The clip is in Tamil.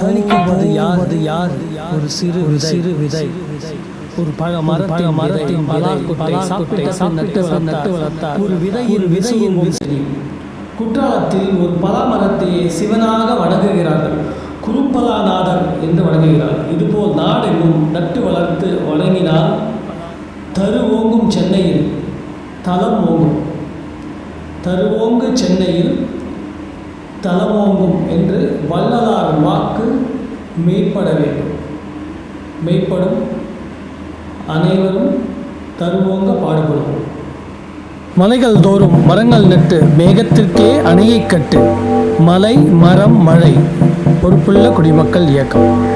தணிக்கப்படுவது யார்? ஒரு சிறு விதை. ஒரு மரத்தின் நட்டு வளர்த்தார். ஒரு விதையின் குற்றாலத்தில் ஒரு பலாமரத்தை சிவனாக வணங்குகிறார்கள். குருப்பலாநாதர் என்று வணங்குகிறார். இதுபோல் நாடெங்கும் நட்டு வளர்த்து வணங்கினால் தருவோங்கும் சென்னையில் தலம் ஓங்கும். தருவோங்கு சென்னையில் தலமோங்கும் என்று வள்ளலார் வாக்கு மெய்ப்பட வேண்டும். மெய்ப்படும் அனைவரும் தருவோங்க பாடுபடுவோம். மலைகள் தோறும் மரங்கள் நட்டு மேகத்திற்கே அணையை கட்டு. மலை மரம் மழை பொறுப்புள்ள குடிமக்கள் இயக்கம்.